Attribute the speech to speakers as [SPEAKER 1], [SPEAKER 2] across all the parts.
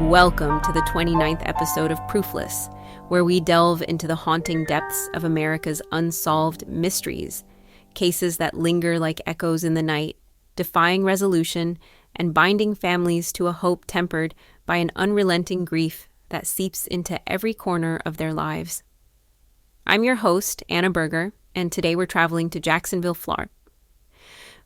[SPEAKER 1] Welcome to the 29th episode of Proofless, where we delve into the haunting depths of America's unsolved mysteries, cases that linger like echoes in the night, defying resolution and binding families to a hope tempered by an unrelenting grief that seeps into every corner of their lives. I'm your host, Anna Berger, and today we're traveling to Jacksonville,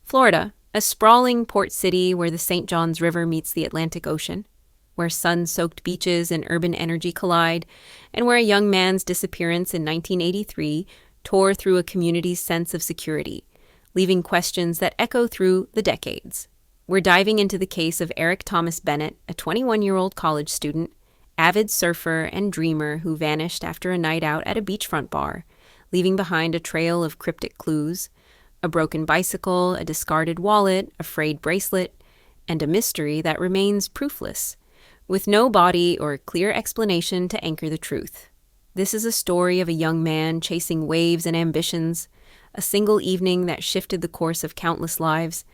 [SPEAKER 1] Florida, a sprawling port city where the St. Johns River meets the Atlantic Ocean, where sun-soaked beaches and urban energy collide, and where a young man's disappearance in 1983 tore through a community's sense of security, leaving questions that echo through the decades. We're diving into the case of Eric Thomas Bennett, a 21-year-old college student, avid surfer and dreamer who vanished after a night out at a beachfront bar, leaving behind a trail of cryptic clues, a broken bicycle, a discarded wallet, a frayed bracelet, and a mystery that remains proofless, with no body or clear explanation to anchor the truth. This is a story of a young man chasing waves and ambitions, a single evening that shifted the course of countless lives,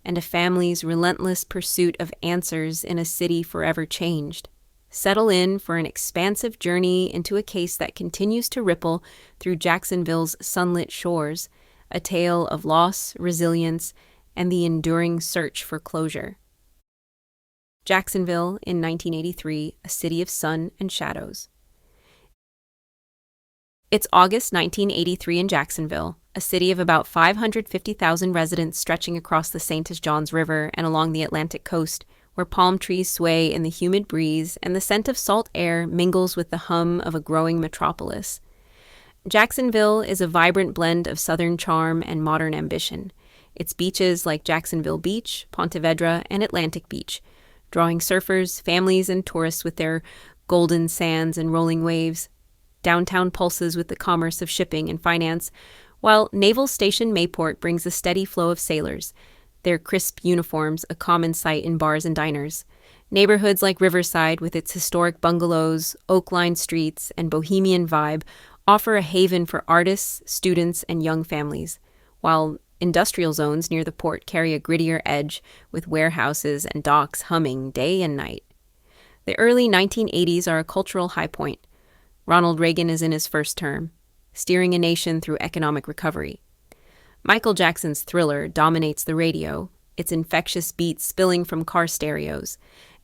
[SPEAKER 1] and a family's relentless pursuit of answers in a city forever changed. Settle in for an expansive journey into a case that continues to ripple through Jacksonville's sunlit shores, a tale of loss, resilience, and the enduring search for closure. Jacksonville in 1983, a city of sun and shadows. It's August 1983 in Jacksonville, a city of about 550,000 residents stretching across the St. Johns River and along the Atlantic coast, where palm trees sway in the humid breeze and the scent of salt air mingles with the hum of a growing metropolis. Jacksonville is a vibrant blend of southern charm and modern ambition. Its beaches like Jacksonville Beach, Ponte Vedra, and Atlantic Beach, drawing surfers, families, and tourists with their golden sands and rolling waves. Downtown pulses with the commerce of shipping and finance, while Naval Station Mayport brings a steady flow of sailors, their crisp uniforms a common sight in bars and diners. Neighborhoods like Riverside, with its historic bungalows, oak-lined streets, and bohemian vibe, offer a haven for artists, students, and young families, while industrial zones near the port carry a grittier edge, with warehouses and docks humming day and night. The early 1980s are a cultural high point. Ronald Reagan is in his first term, steering a nation through economic recovery. Michael Jackson's Thriller dominates the radio, its infectious beats spilling from car stereos,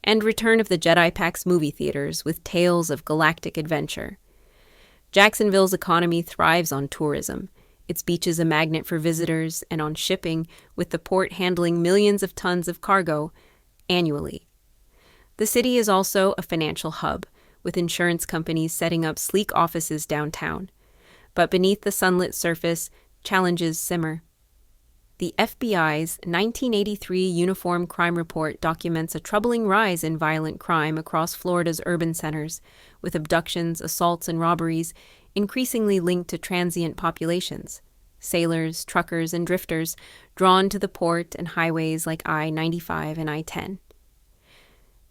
[SPEAKER 1] and Return of the Jedi packs movie theaters with tales of galactic adventure. Jacksonville's economy thrives on tourism, its beaches a magnet for visitors, and on shipping, with the port handling millions of tons of cargo annually. The city is also a financial hub, with insurance companies setting up sleek offices downtown. But beneath the sunlit surface, challenges simmer. The FBI's 1983 Uniform Crime Report documents a troubling rise in violent crime across Florida's urban centers, with abductions, assaults, and robberies increasingly linked to transient populations, sailors, truckers, and drifters drawn to the port and highways like I-95 and I-10.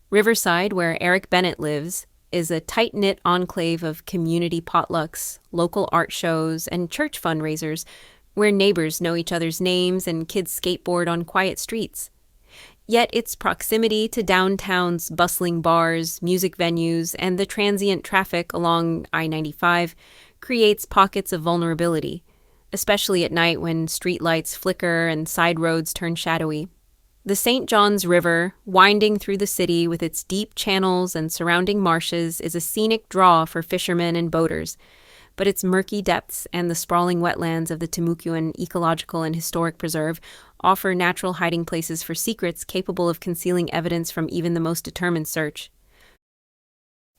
[SPEAKER 1] Riverside, where Eric Bennett lives, is a tight-knit enclave of community potlucks, local art shows, and church fundraisers where neighbors know each other's names and kids skateboard on quiet streets. Yet its proximity to downtown's bustling bars, music venues, and the transient traffic along I-95 creates pockets of vulnerability, especially at night when streetlights flicker and side roads turn shadowy. The St. Johns River, winding through the city with its deep channels and surrounding marshes, is a scenic draw for fishermen and boaters, but its murky depths and the sprawling wetlands of the Timucuan Ecological and Historic Preserve offer natural hiding places for secrets capable of concealing evidence from even the most determined search.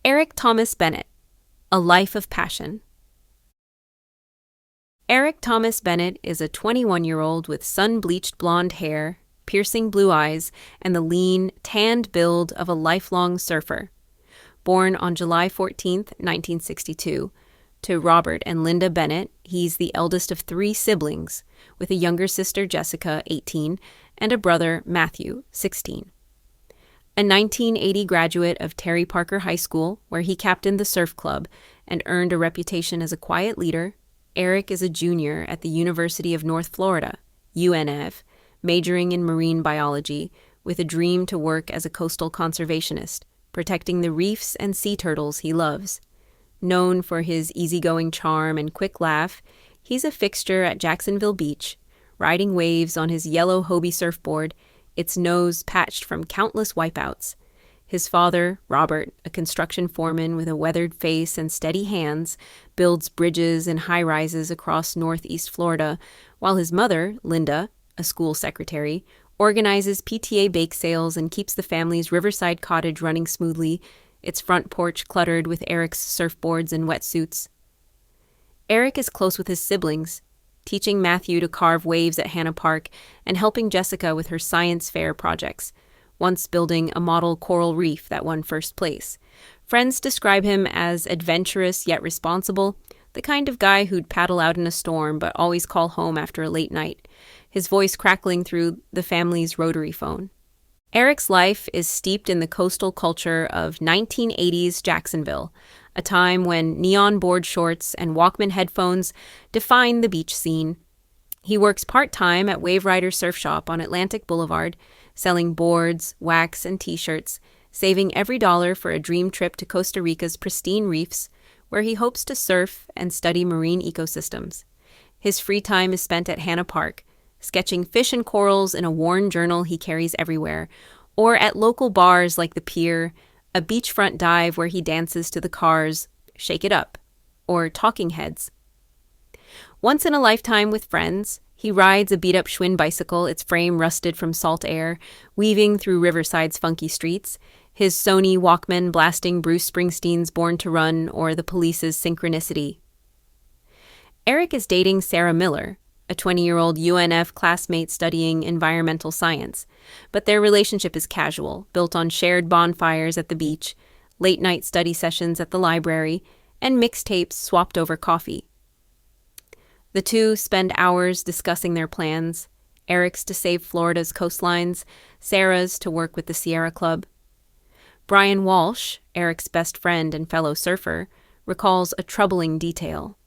[SPEAKER 1] Eric Thomas Bennett, A Life of Passion. Eric Thomas Bennett is a 21-year-old with sun-bleached blonde hair, piercing blue eyes, and the lean, tanned build of a lifelong surfer. Born on July 14, 1962, to Robert and Linda Bennett, he's the eldest of three siblings, with a younger sister, Jessica, 18, and a brother, Matthew, 16. A 1980 graduate of Terry Parker High School, where he captained the surf club and earned a reputation as a quiet leader, Eric is a junior at the University of North Florida, UNF, majoring in marine biology, with a dream to work as a coastal conservationist, protecting the reefs and sea turtles he loves. Known for his easygoing charm and quick laugh, he's a fixture at Jacksonville Beach, riding waves on his yellow Hobie surfboard, its nose patched from countless wipeouts. His father, Robert, a construction foreman with a weathered face and steady hands, builds bridges and high-rises across northeast Florida, while his mother, Linda, a school secretary, organizes PTA bake sales and keeps the family's riverside cottage running smoothly, its front porch cluttered with Eric's surfboards and wetsuits. Eric is close with his siblings, teaching Matthew to carve waves at Hannah Park and helping Jessica with her science fair projects, once building a model coral reef that won first place. Friends describe him as adventurous yet responsible, the kind of guy who'd paddle out in a storm but always call home after a late night, his voice crackling through the family's rotary phone. Eric's life is steeped in the coastal culture of 1980s Jacksonville, a time when neon board shorts and Walkman headphones define the beach scene. He works part-time at Wave Rider Surf Shop on Atlantic Boulevard, selling boards, wax, and t-shirts, saving every dollar for a dream trip to Costa Rica's pristine reefs, where he hopes to surf and study marine ecosystems. His free time is spent at Hannah Park, sketching fish and corals in a worn journal he carries everywhere, or at local bars like the Pier, a beachfront dive where he dances to the Cars' Shake It Up, or Talking Heads. Once in a lifetime with friends, he rides a beat-up Schwinn bicycle, its frame rusted from salt air, weaving through Riverside's funky streets, his Sony Walkman blasting Bruce Springsteen's Born to Run or The Police's Synchronicity. Eric is dating Sarah Miller, a 20-year-old UNF classmate studying environmental science, but their relationship is casual, built on shared bonfires at the beach, late-night study sessions at the library, and mixtapes swapped over coffee. The two spend hours discussing their plans, Eric's to save Florida's coastlines, Sarah's to work with the Sierra Club. Brian Walsh, Eric's best friend and fellow surfer, recalls a troubling detail.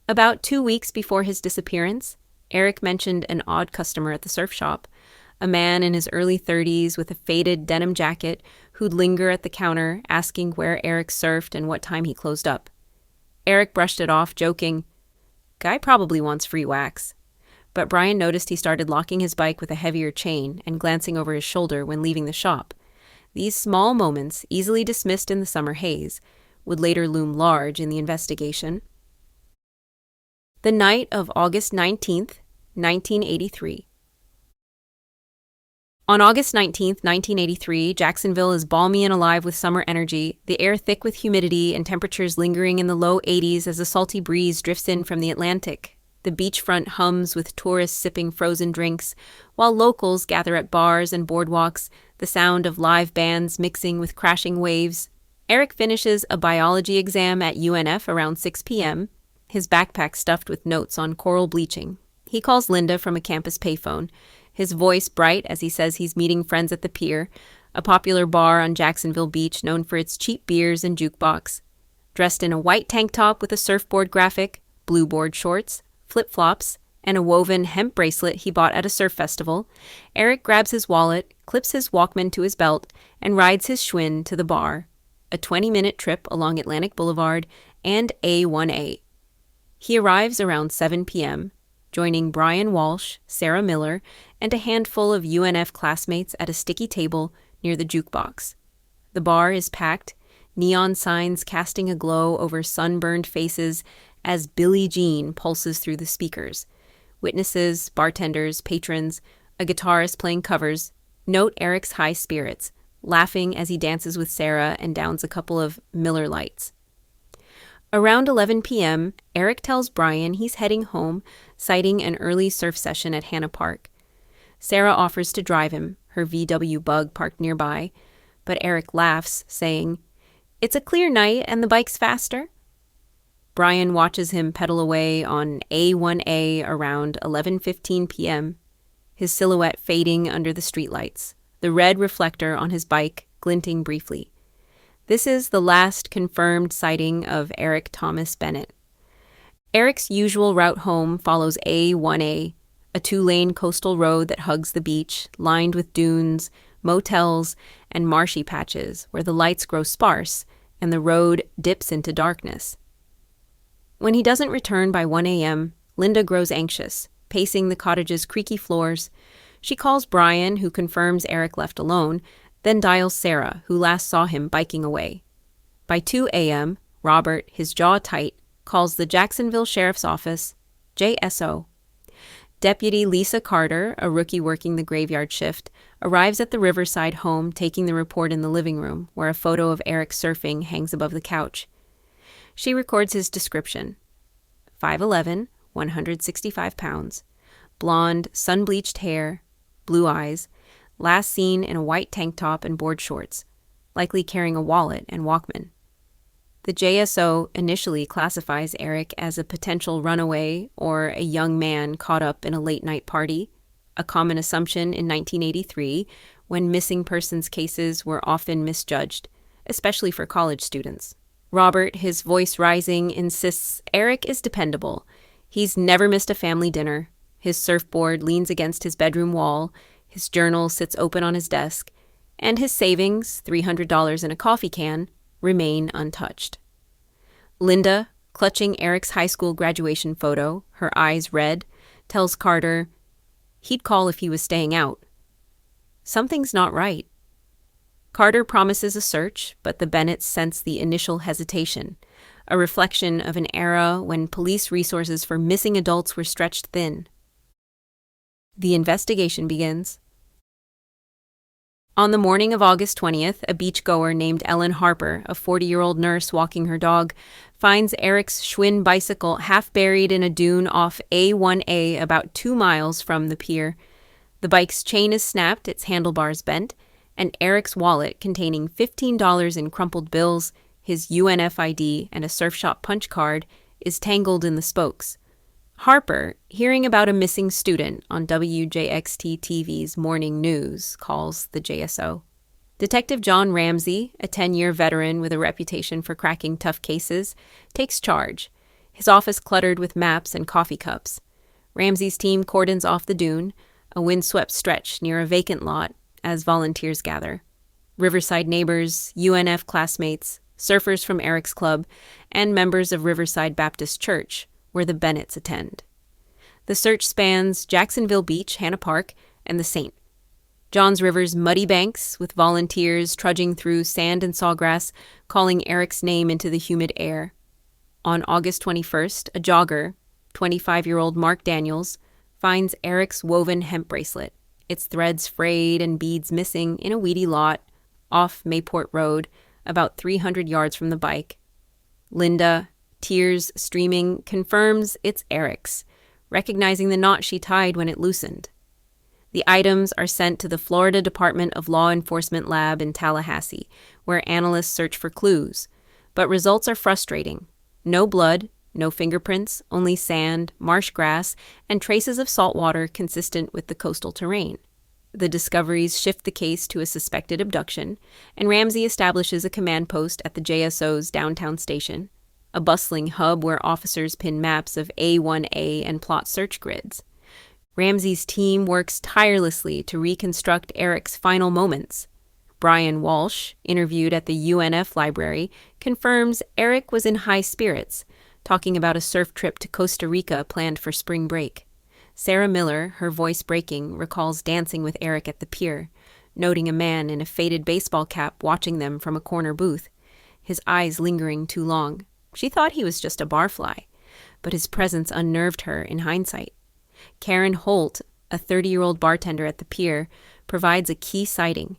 [SPEAKER 1] About 2 weeks before his disappearance, Eric mentioned an odd customer at the surf shop, a man in his early 30s with a faded denim jacket who'd linger at the counter asking where Eric surfed and what time he closed up. Eric brushed it off, joking, "Guy probably wants free wax." But Brian noticed he started locking his bike with a heavier chain and glancing over his shoulder when leaving the shop. These small moments, easily dismissed in the summer haze, would later loom large in the investigation. The night of August 19th, 1983. On August 19th, 1983, Jacksonville is balmy and alive with summer energy, the air thick with humidity and temperatures lingering in the low 80s as a salty breeze drifts in from the Atlantic. The beachfront hums with tourists sipping frozen drinks, while locals gather at bars and boardwalks, the sound of live bands mixing with crashing waves. Eric finishes a biology exam at UNF around 6 p.m., his backpack stuffed with notes on coral bleaching. He calls Linda from a campus payphone, his voice bright as he says he's meeting friends at the Pier, a popular bar on Jacksonville Beach known for its cheap beers and jukebox. Dressed in a white tank top with a surfboard graphic, blue board shorts, flip-flops, and a woven hemp bracelet he bought at a surf festival, Eric grabs his wallet, clips his Walkman to his belt, and rides his Schwinn to the bar, a 20-minute trip along Atlantic Boulevard and A1A. He arrives around 7 p.m., joining Brian Walsh, Sarah Miller, and a handful of UNF classmates at a sticky table near the jukebox. The bar is packed, neon signs casting a glow over sunburned faces as Billie Jean pulses through the speakers. Witnesses, bartenders, patrons, a guitarist playing covers, note Eric's high spirits, laughing as he dances with Sarah and downs a couple of Miller Lights. Around 11 p.m., Eric tells Brian he's heading home, citing an early surf session at Hannah Park. Sarah offers to drive him, her VW Bug parked nearby, but Eric laughs, saying, "It's a clear night and the bike's faster." Brian watches him pedal away on A1A around 11:15 p.m., his silhouette fading under the streetlights, the red reflector on his bike glinting briefly. This is the last confirmed sighting of Eric Thomas Bennett. Eric's usual route home follows A1A, a 2-lane coastal road that hugs the beach, lined with dunes, motels, and marshy patches where the lights grow sparse and the road dips into darkness. When he doesn't return by 1 a.m., Linda grows anxious, pacing the cottage's creaky floors. She calls Brian, who confirms Eric left alone, then dials Sarah, who last saw him biking away. By 2 a.m., Robert, his jaw tight, calls the Jacksonville Sheriff's Office, JSO. Deputy Lisa Carter, a rookie working the graveyard shift, arrives at the Riverside home, taking the report in the living room, where a photo of Eric surfing hangs above the couch. She records his description. 5'11", 165 pounds, blonde, sun-bleached hair, blue eyes, last seen in a white tank top and board shorts, likely carrying a wallet and Walkman. The JSO initially classifies Eric as a potential runaway or a young man caught up in a late-night party, a common assumption in 1983 when missing persons cases were often misjudged, especially for college students. Robert, his voice rising, insists Eric is dependable. He's never missed a family dinner. His surfboard leans against his bedroom wall, his journal sits open on his desk, and his savings, $300 in a coffee can, remain untouched. Linda, clutching Eric's high school graduation photo, her eyes red, tells Carter, he'd call if he was staying out. Something's not right. Carter promises a search, but the Bennetts sense the initial hesitation, a reflection of an era when police resources for missing adults were stretched thin. The investigation begins. On the morning of August 20th, a beachgoer named Ellen Harper, a 40-year-old nurse walking her dog, finds Eric's Schwinn bicycle half buried in a dune off A1A about 2 miles from the pier. The bike's chain is snapped, its handlebars bent, and Eric's wallet containing $15 in crumpled bills, his UNF ID, and a surf shop punch card is tangled in the spokes. Harper, hearing about a missing student on WJXT-TV's Morning News, calls the JSO. Detective John Ramsey, a 10-year veteran with a reputation for cracking tough cases, takes charge, his office cluttered with maps and coffee cups. Ramsey's team cordons off the dune, a windswept stretch near a vacant lot, as volunteers gather. Riverside neighbors, UNF classmates, surfers from Eric's club, and members of Riverside Baptist Church, where the Bennetts attend. The search spans Jacksonville Beach, Hanna Park, and the St. Johns River's muddy banks, with volunteers trudging through sand and sawgrass, calling Eric's name into the humid air. On August 21st, a jogger, 25-year-old Mark Daniels, finds Eric's woven hemp bracelet, its threads frayed and beads missing in a weedy lot off Mayport Road, about 300 yards from the bike. Linda, tears streaming, confirms it's Eric's, recognizing the knot she tied when it loosened. The items are sent to the Florida Department of Law Enforcement lab in Tallahassee, where analysts search for clues, but results are frustrating. No blood, no fingerprints, only sand, marsh grass, and traces of salt water consistent with the coastal terrain. The discoveries shift the case to a suspected abduction, and Ramsey establishes a command post at the JSO's downtown station, a bustling hub where officers pin maps of A1A and plot search grids. Ramsey's team works tirelessly to reconstruct Eric's final moments. Brian Walsh, interviewed at the UNF library, confirms Eric was in high spirits, talking about a surf trip to Costa Rica planned for spring break. Sarah Miller, her voice breaking, recalls dancing with Eric at the pier, noting a man in a faded baseball cap watching them from a corner booth, his eyes lingering too long. She thought he was just a barfly, but his presence unnerved her in hindsight. Karen Holt, a 30-year-old bartender at the pier, provides a key sighting.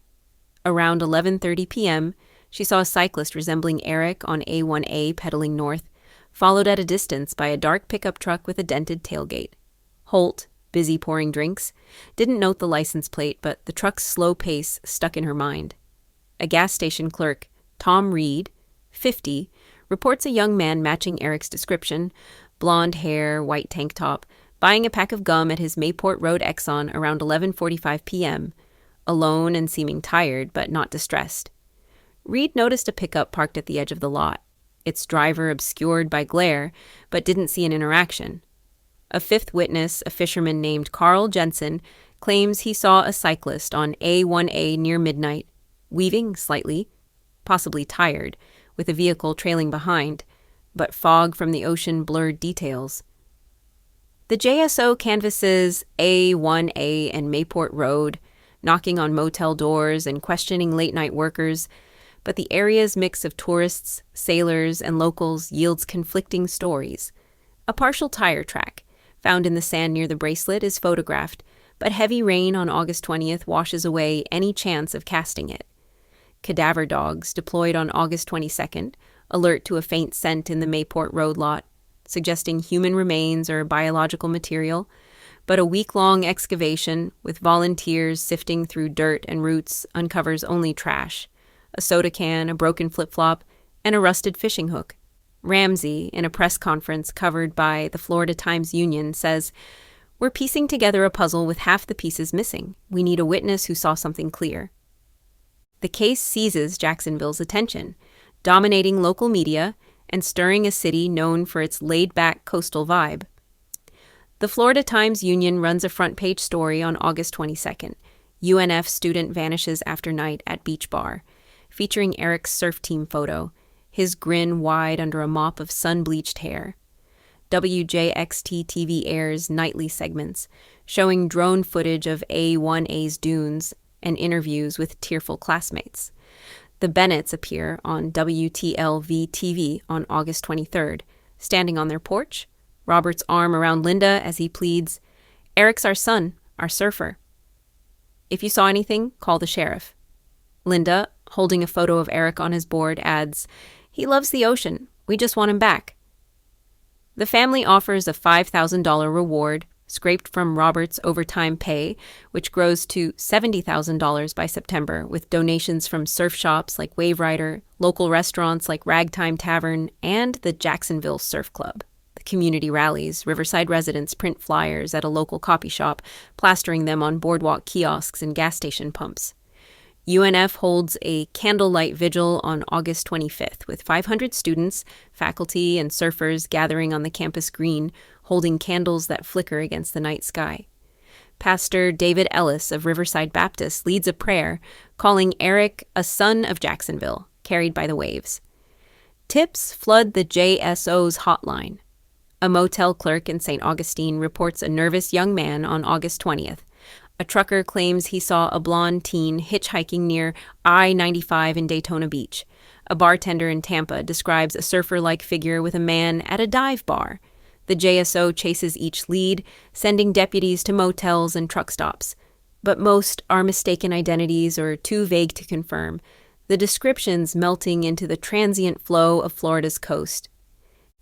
[SPEAKER 1] Around 11:30 p.m., she saw a cyclist resembling Eric on A1A pedaling north, followed at a distance by a dark pickup truck with a dented tailgate. Holt, busy pouring drinks, didn't note the license plate, but the truck's slow pace stuck in her mind. A gas station clerk, Tom Reed, 50, reports a young man matching Eric's description, blonde hair, white tank top, buying a pack of gum at his Mayport Road Exxon around 11:45 p.m., alone and seeming tired but not distressed. Reed noticed a pickup parked at the edge of the lot, its driver obscured by glare, but didn't see an interaction. A fifth witness, a fisherman named Carl Jensen, claims he saw a cyclist on A1A near midnight, weaving slightly, possibly tired, with a vehicle trailing behind, but fog from the ocean blurred details. The JSO canvasses A1A and Mayport Road, knocking on motel doors and questioning late-night workers, but the area's mix of tourists, sailors, and locals yields conflicting stories. A partial tire track, found in the sand near the bracelet, is photographed, but heavy rain on August 20th washes away any chance of casting it. Cadaver dogs deployed on August 22nd, alert to a faint scent in the Mayport Road lot, suggesting human remains or biological material, but a week-long excavation with volunteers sifting through dirt and roots uncovers only trash, a soda can, a broken flip-flop, and a rusted fishing hook. Ramsey, in a press conference covered by the Florida Times-Union, says, "We're piecing together a puzzle with half the pieces missing. We need a witness who saw something clear." The case seizes Jacksonville's attention, dominating local media and stirring a city known for its laid-back coastal vibe. The Florida Times-Union runs a front-page story on August 22nd. UNF student vanishes after night at beach bar, featuring Eric's surf team photo, his grin wide under a mop of sun-bleached hair. WJXT-TV airs nightly segments, showing drone footage of A1A's dunes and interviews with tearful classmates. The Bennetts appear on WTLV-TV on August 23rd, standing on their porch, Robert's arm around Linda as he pleads, "Eric's our son, our surfer. If you saw anything, call the sheriff." Linda, holding a photo of Eric on his board, adds, "He loves the ocean. We just want him back." The family offers a $5,000 reward, scraped from Robert's overtime pay, which grows to $70,000 by September, with donations from surf shops like Wave Rider, local restaurants like Ragtime Tavern, and the Jacksonville Surf Club. The community rallies. Riverside residents print flyers at a local coffee shop, plastering them on boardwalk kiosks and gas station pumps. UNF holds a candlelight vigil on August 25th with 500 students, faculty, and surfers gathering on the campus green, holding candles that flicker against the night sky. Pastor David Ellis of Riverside Baptist leads a prayer, calling Eric a son of Jacksonville, carried by the waves. Tips flood the JSO's hotline. A motel clerk in St. Augustine reports a nervous young man on August 20th. A trucker claims he saw a blonde teen hitchhiking near I-95 in Daytona Beach. A bartender in Tampa describes a surfer-like figure with a man at a dive bar. The JSO chases each lead, sending deputies to motels and truck stops. But most are mistaken identities or too vague to confirm, the descriptions melting into the transient flow of Florida's coast.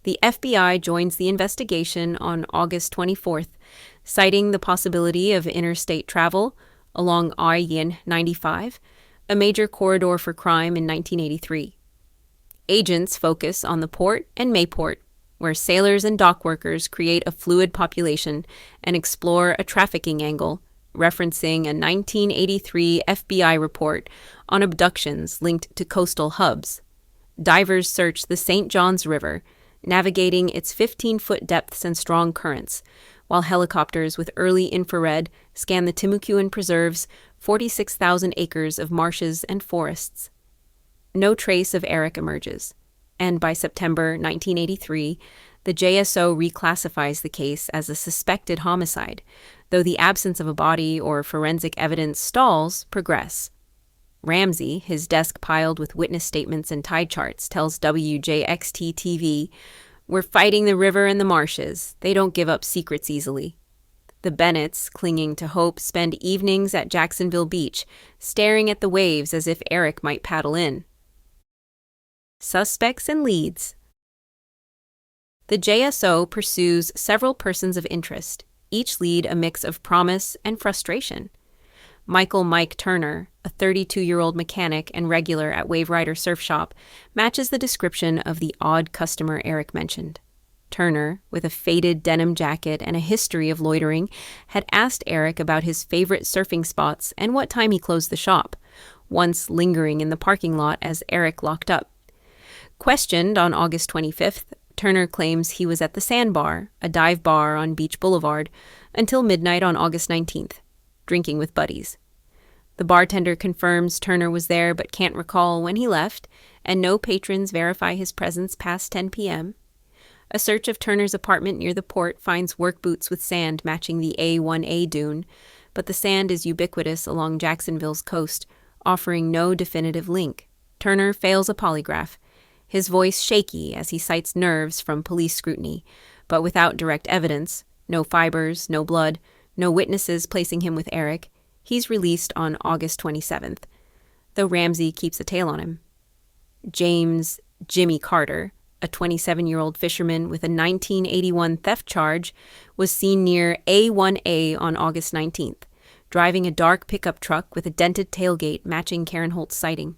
[SPEAKER 1] The FBI joins the investigation on August 24th, citing the possibility of interstate travel along I-95, a major corridor for crime in 1983. Agents focus on the port and Mayport, where sailors and dock workers create a fluid population and explore a trafficking angle, referencing a 1983 FBI report on abductions linked to coastal hubs. Divers search the St. Johns River, navigating its 15-foot depths and strong currents, while helicopters with early infrared scan the Timucuan Preserve's 46,000 acres of marshes and forests. No trace of Eric emerges, and by September 1983, the JSO reclassifies the case as a suspected homicide, though the absence of a body or forensic evidence stalls progress. Ramsey, his desk piled with witness statements and tide charts, tells WJXT-TV, "We're fighting the river and the marshes. They don't give up secrets easily." The Bennetts, clinging to hope, spend evenings at Jacksonville Beach, staring at the waves as if Eric might paddle in. Suspects and leads. The JSO pursues several persons of interest, each lead a mix of promise and frustration. Michael Mike Turner, a 32-year-old mechanic and regular at Wave Rider Surf Shop, matches the description of the odd customer Eric mentioned. Turner, with a faded denim jacket and a history of loitering, had asked Eric about his favorite surfing spots and what time he closed the shop, once lingering in the parking lot as Eric locked up. Questioned on August 25th, Turner claims he was at the Sandbar, a dive bar on Beach Boulevard, until midnight on August 19th. drinking with buddies. The bartender confirms Turner was there but can't recall when he left, and no patrons verify his presence past 10 p.m. A search of Turner's apartment near the port finds work boots with sand matching the A1A dune, but the sand is ubiquitous along Jacksonville's coast, offering no definitive link. Turner fails a polygraph, his voice shaky as he cites nerves from police scrutiny, but without direct evidence, no fibers, no blood, no witnesses placing him with Eric. He's released on August 27th, though Ramsey keeps a tail on him. James Jimmy Carter, a 27-year-old fisherman with a 1981 theft charge, was seen near A1A on August 19th, driving a dark pickup truck with a dented tailgate matching Karen Holt's sighting.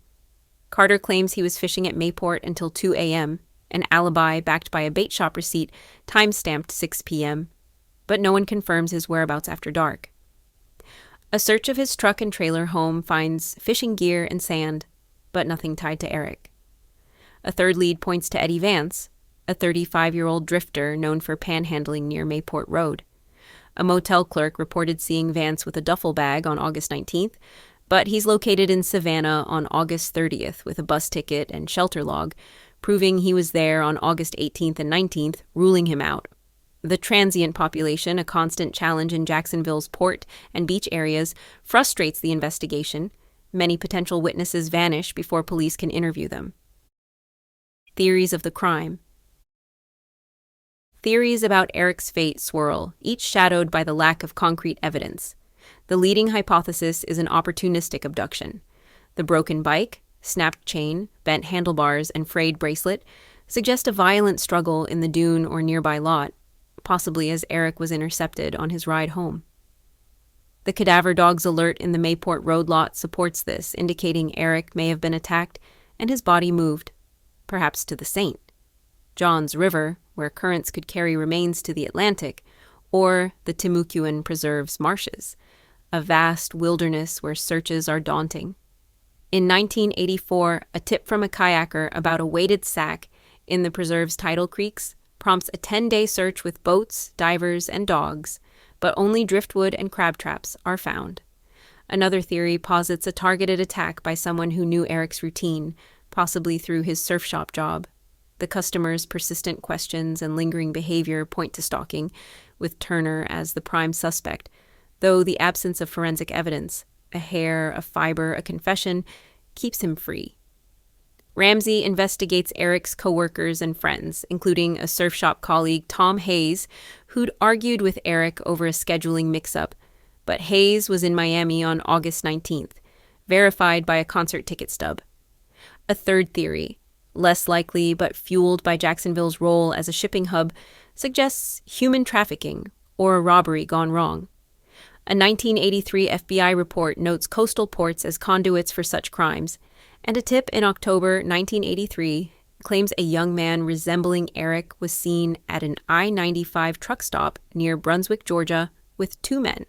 [SPEAKER 1] Carter claims he was fishing at Mayport until 2 a.m., an alibi backed by a bait shop receipt time-stamped 6 p.m., but no one confirms his whereabouts after dark. A search of his truck and trailer home finds fishing gear and sand, but nothing tied to Eric. A third lead points to Eddie Vance, a 35-year-old drifter known for panhandling near Mayport Road. A motel clerk reported seeing Vance with a duffel bag on August 19th, but he's located in Savannah on August 30th with a bus ticket and shelter log, proving he was there on August 18th and 19th, ruling him out. The transient population, a constant challenge in Jacksonville's port and beach areas, frustrates the investigation. Many potential witnesses vanish before police can interview them. Theories of the crime. Theories about Eric's fate swirl, each shadowed by the lack of concrete evidence. The leading hypothesis is an opportunistic abduction. The broken bike, snapped chain, bent handlebars, and frayed bracelet suggest a violent struggle in the dune or nearby lot, possibly as Eric was intercepted on his ride home. The cadaver dog's alert in the Mayport Road lot supports this, indicating Eric may have been attacked and his body moved, perhaps to the St. John's River, where currents could carry remains to the Atlantic, or the Timucuan Preserve's marshes, a vast wilderness where searches are daunting. In 1984, a tip from a kayaker about a weighted sack in the preserve's tidal creeks prompts a 10-day search with boats, divers, and dogs, but only driftwood and crab traps are found. Another theory posits a targeted attack by someone who knew Eric's routine, possibly through his surf shop job. The customer's persistent questions and lingering behavior point to stalking, with Turner as the prime suspect, though the absence of forensic evidence, a hair, a fiber, a confession, keeps him free. Ramsey investigates Eric's coworkers and friends, including a surf shop colleague, Tom Hayes, who'd argued with Eric over a scheduling mix-up, but Hayes was in Miami on August 19th, verified by a concert ticket stub. A third theory, less likely but fueled by Jacksonville's role as a shipping hub, suggests human trafficking or a robbery gone wrong. A 1983 FBI report notes coastal ports as conduits for such crimes, and a tip in October 1983 claims a young man resembling Eric was seen at an I-95 truck stop near Brunswick, Georgia, with 2 men.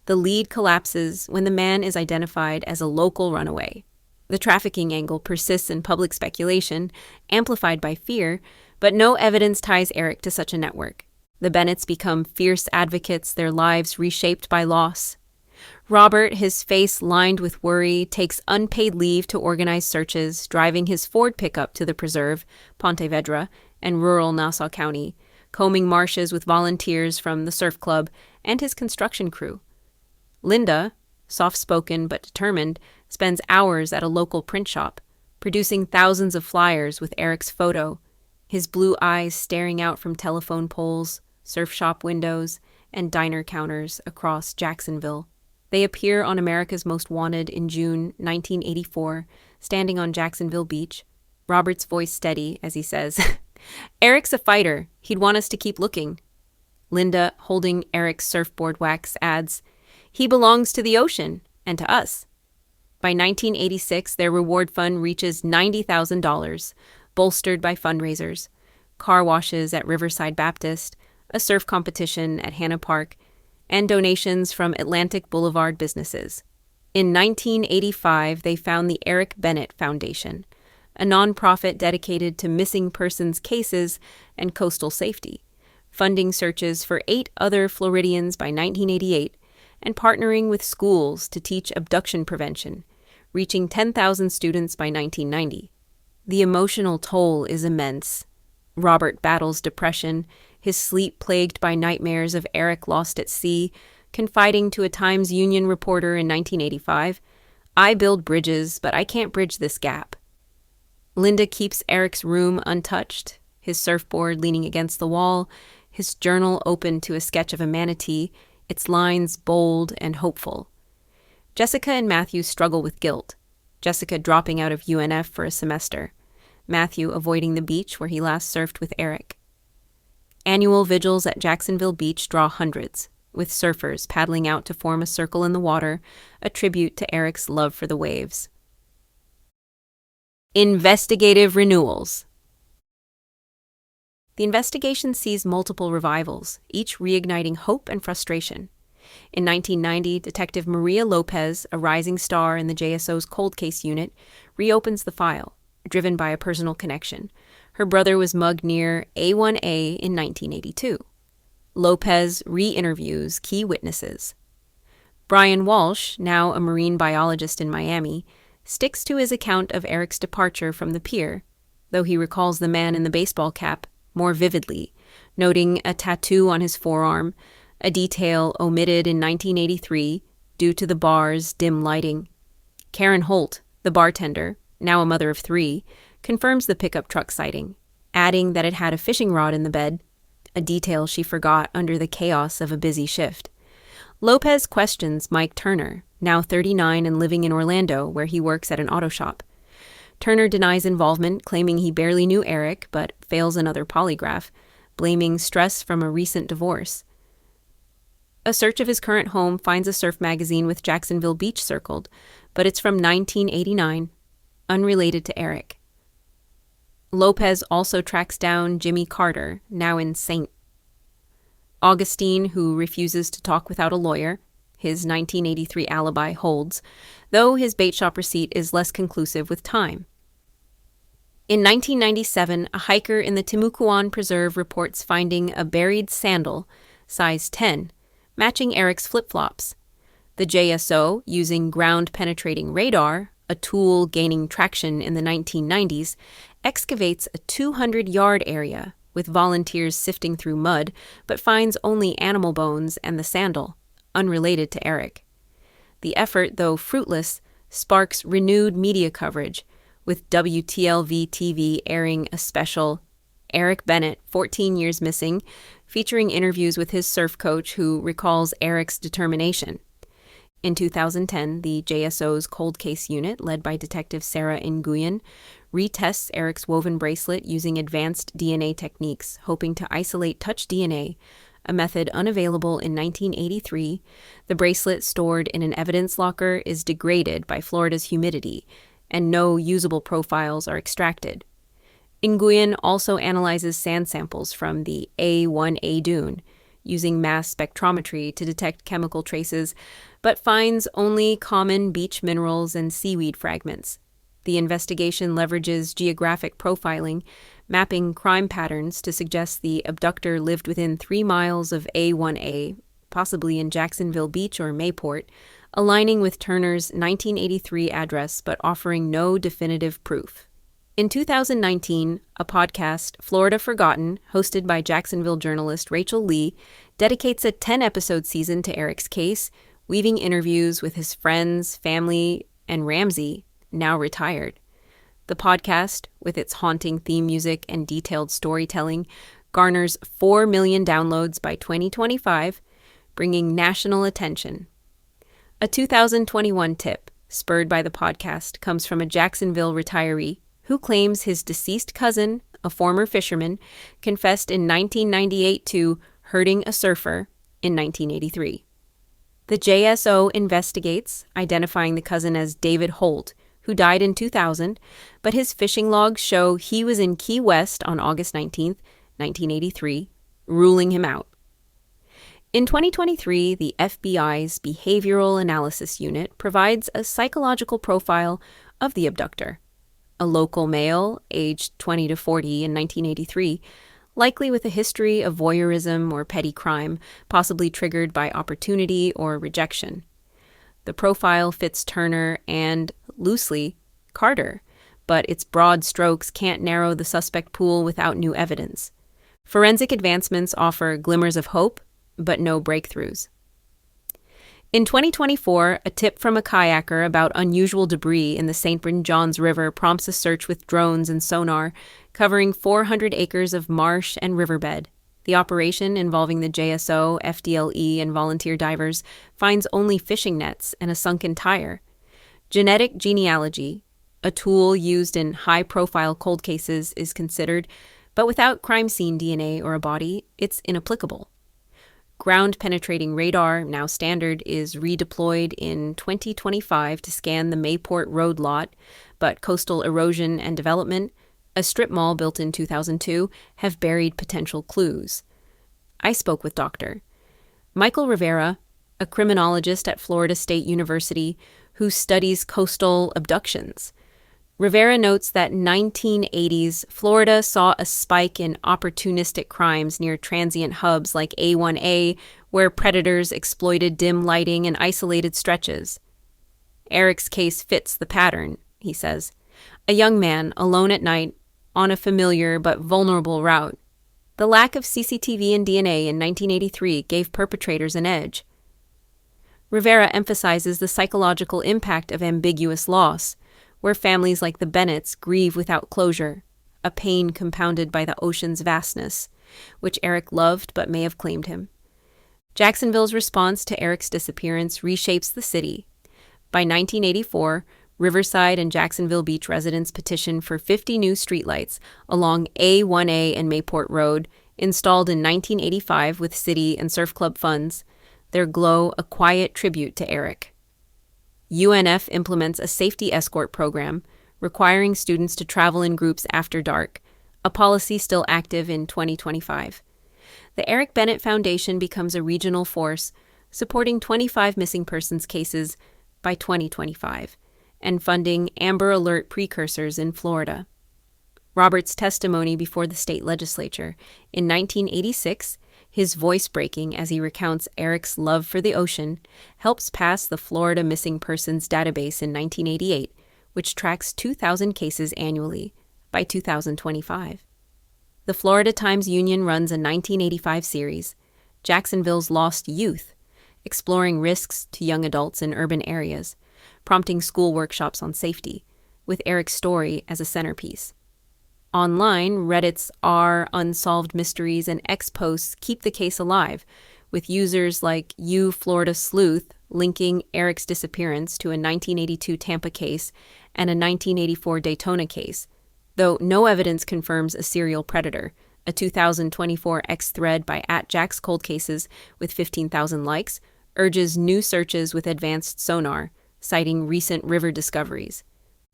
[SPEAKER 1] The lead collapses when the man is identified as a local runaway. The trafficking angle persists in public speculation, amplified by fear, but no evidence ties Eric to such a network. The Bennetts become fierce advocates, their lives reshaped by loss. Robert, his face lined with worry, takes unpaid leave to organize searches, driving his Ford pickup to the preserve, Ponte Vedra, and rural Nassau County, combing marshes with volunteers from the surf club and his construction crew. Linda, soft-spoken but determined, spends hours at a local print shop, producing thousands of flyers with Eric's photo, his blue eyes staring out from telephone poles, surf shop windows, and diner counters across Jacksonville. They appear on America's Most Wanted in June 1984, standing on Jacksonville Beach, Robert's voice steady as he says, "Eric's a fighter. He'd want us to keep looking." Linda, holding Eric's surfboard wax, adds, "He belongs to the ocean and to us." By 1986, their reward fund reaches $90,000, bolstered by fundraisers, car washes at Riverside Baptist, a surf competition at Hanna Park, and donations from Atlantic Boulevard businesses. In 1985, they found the Eric Bennett Foundation, a nonprofit dedicated to missing persons cases and coastal safety, funding searches for 8 other Floridians by 1988, and partnering with schools to teach abduction prevention, reaching 10,000 students by 1990. The emotional toll is immense. Robert battles depression, his sleep plagued by nightmares of Eric lost at sea, confiding to a Times Union reporter in 1985, "I build bridges, but I can't bridge this gap." Linda keeps Eric's room untouched, his surfboard leaning against the wall, his journal open to a sketch of a manatee, its lines bold and hopeful. Jessica and Matthew struggle with guilt, Jessica dropping out of UNF for a semester, Matthew avoiding the beach where he last surfed with Eric. Annual vigils at Jacksonville Beach draw hundreds, with surfers paddling out to form a circle in the water, a tribute to Eric's love for the waves. Investigative renewals. The investigation sees multiple revivals, each reigniting hope and frustration. In 1990, Detective Maria Lopez, a rising star in the JSO's cold case unit, reopens the file, driven by a personal connection. Her brother was mugged near A1A in 1982. Lopez re-interviews key witnesses. Brian Walsh, now a marine biologist in Miami, sticks to his account of Eric's departure from the pier, though he recalls the man in the baseball cap more vividly, noting a tattoo on his forearm, a detail omitted in 1983 due to the bar's dim lighting. Karen Holt, the bartender, now a mother of 3, confirms the pickup truck sighting, adding that it had a fishing rod in the bed, a detail she forgot under the chaos of a busy shift. Lopez questions Mike Turner, now 39 and living in Orlando, where he works at an auto shop. Turner denies involvement, claiming he barely knew Eric, but fails another polygraph, blaming stress from a recent divorce. A search of his current home finds a surf magazine with Jacksonville Beach circled, but it's from 1989, unrelated to Eric. Lopez also tracks down Jimmy Carter, now in St. Augustine, who refuses to talk without a lawyer. His 1983 alibi holds, though his bait shop receipt is less conclusive with time. In 1997, a hiker in the Timucuan Preserve reports finding a buried sandal, size 10, matching Eric's flip-flops. The JSO, using ground-penetrating radar, a tool gaining traction in the 1990s, excavates a 200-yard area with volunteers sifting through mud, but finds only animal bones and the sandal, unrelated to Eric. The effort, though fruitless, sparks renewed media coverage, with WTLV-TV airing a special, Eric Bennett, 14 Years Missing, featuring interviews with his surf coach who recalls Eric's determination. In 2010, the JSO's cold case unit, led by Detective Sarah Nguyen, retests Eric's woven bracelet using advanced DNA techniques, hoping to isolate touch DNA, a method unavailable in 1983. The bracelet, stored in an evidence locker, is degraded by Florida's humidity, and no usable profiles are extracted. Nguyen also analyzes sand samples from the A1A dune, using mass spectrometry to detect chemical traces, but finds only common beach minerals and seaweed fragments. The investigation leverages geographic profiling, mapping crime patterns to suggest the abductor lived within 3 miles of A1A, possibly in Jacksonville Beach or Mayport, aligning with Turner's 1983 address but offering no definitive proof. In 2019, a podcast, Florida Forgotten, hosted by Jacksonville journalist Rachel Lee, dedicates a 10-episode season to Eric's case, weaving interviews with his friends, family, and Ramsey, now retired. The podcast, with its haunting theme music and detailed storytelling, garners 4 million downloads by 2025, bringing national attention. A 2021 tip, spurred by the podcast, comes from a Jacksonville retiree who claims his deceased cousin, a former fisherman, confessed in 1998 to hurting a surfer in 1983. The JSO investigates, identifying the cousin as David Holt, who died in 2000, but his fishing logs show he was in Key West on August 19, 1983, ruling him out. In 2023, the FBI's Behavioral Analysis Unit provides a psychological profile of the abductor. A local male, aged 20 to 40 in 1983, likely with a history of voyeurism or petty crime, possibly triggered by opportunity or rejection. The profile fits Turner and, loosely, Carter, but its broad strokes can't narrow the suspect pool without new evidence. Forensic advancements offer glimmers of hope, but no breakthroughs. In 2024, a tip from a kayaker about unusual debris in the St. Johns River prompts a search with drones and sonar, covering 400 acres of marsh and riverbed. The operation, involving the JSO, FDLE, and volunteer divers, finds only fishing nets and a sunken tire. Genetic genealogy, a tool used in high-profile cold cases, is considered, but without crime scene DNA or a body, it's inapplicable. Ground-penetrating radar, now standard, is redeployed in 2025 to scan the Mayport Road lot, but coastal erosion and development, a strip mall built in 2002, have buried potential clues. I spoke with Dr. Michael Rivera, a criminologist at Florida State University who studies coastal abductions. Rivera notes that 1980s Florida saw a spike in opportunistic crimes near transient hubs like A1A, where predators exploited dim lighting and isolated stretches. Eric's case fits the pattern, he says. A young man, alone at night, on a familiar but vulnerable route. The lack of CCTV and DNA in 1983 gave perpetrators an edge. Rivera emphasizes the psychological impact of ambiguous loss, where families like the Bennetts grieve without closure, a pain compounded by the ocean's vastness, which Eric loved but may have claimed him. Jacksonville's response to Eric's disappearance reshapes the city. By 1984, Riverside and Jacksonville Beach residents petitioned for 50 new streetlights along A1A and Mayport Road, installed in 1985 with city and surf club funds, their glow a quiet tribute to Eric. UNF implements a safety escort program, requiring students to travel in groups after dark, a policy still active in 2025. The Eric Bennett Foundation becomes a regional force, supporting 25 missing persons cases by 2025, and funding Amber Alert precursors in Florida. Robert's testimony before the state legislature in 1986, his voice breaking as he recounts Eric's love for the ocean, helps pass the Florida Missing Persons Database in 1988, which tracks 2,000 cases annually by 2025. The Florida Times-Union runs a 1985 series, Jacksonville's Lost Youth, exploring risks to young adults in urban areas, prompting school workshops on safety, with Eric's story as a centerpiece. Online, Reddit's r/Unsolved Mysteries and X posts keep the case alive, with users like You Florida Sleuth linking Eric's disappearance to a 1982 Tampa case and a 1984 Daytona case, though no evidence confirms a serial predator. A 2024 X thread by @JacksColdCases with 15,000 likes urges new searches with advanced sonar, citing recent river discoveries.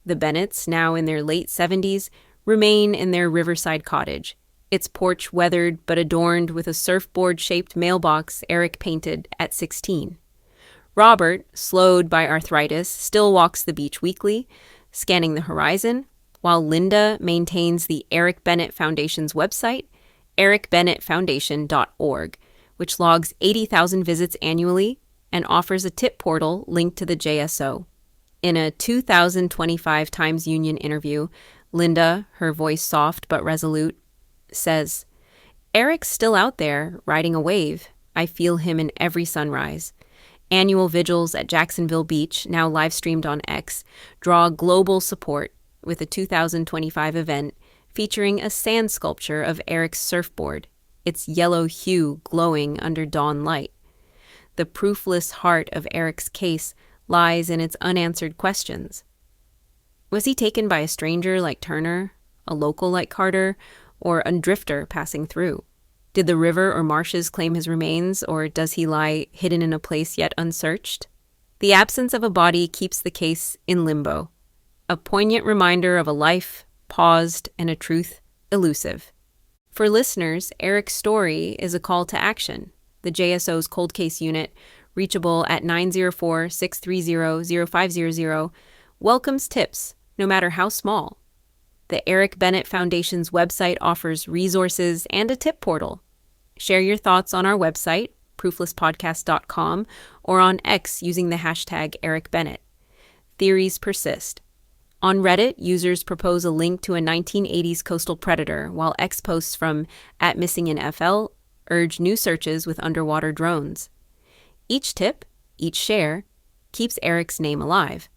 [SPEAKER 1] The Bennetts, now in their late 70s, remain in their riverside cottage, its porch weathered but adorned with a surfboard-shaped mailbox Eric painted at 16. Robert, slowed by arthritis, still walks the beach weekly, scanning the horizon, while Linda maintains the Eric Bennett Foundation's website, ericbennettfoundation.org, which logs 80,000 visits annually and offers a tip portal linked to the JSO. In a 2025 Times-Union interview, Linda, her voice soft but resolute, says, "Eric's still out there, riding a wave. I feel him in every sunrise. Annual vigils at Jacksonville Beach, now live-streamed on X, draw global support, with a 2025 event featuring a sand sculpture of Eric's surfboard, its yellow hue glowing under dawn light. The proofless heart of Eric's case lies in its unanswered questions. Was he taken by a stranger like Turner, a local like Carter, or a drifter passing through? Did the river or marshes claim his remains, or does he lie hidden in a place yet unsearched? The absence of a body keeps the case in limbo, a poignant reminder of a life paused and a truth elusive. For listeners, Eric's story is a call to action. The JSO's cold case unit, reachable at 904-630-0500, welcomes tips, no matter how small. The Eric Bennett Foundation's website offers resources and a tip portal. Share your thoughts on our website, prooflesspodcast.com, or on X using the hashtag Eric Bennett. Theories persist. On Reddit, users propose a link to a 1980s coastal predator, while X posts from @MissingInFL urge new searches with underwater drones. Each tip, each share, keeps Eric's name alive.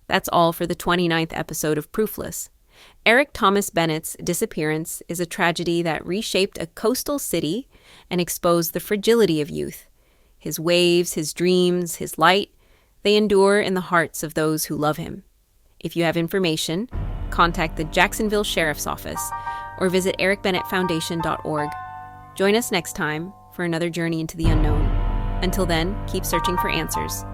[SPEAKER 1] That's all for the 29th episode of Proofless. Eric Thomas Bennett's Disappearance is a tragedy that reshaped a coastal city and exposed the fragility of youth. His waves, his dreams, his light, they endure in the hearts of those who love him. If you have information, contact the Jacksonville Sheriff's Office or visit ericbennettfoundation.org. Join us next time for another journey into the unknown. Until then, keep searching for answers.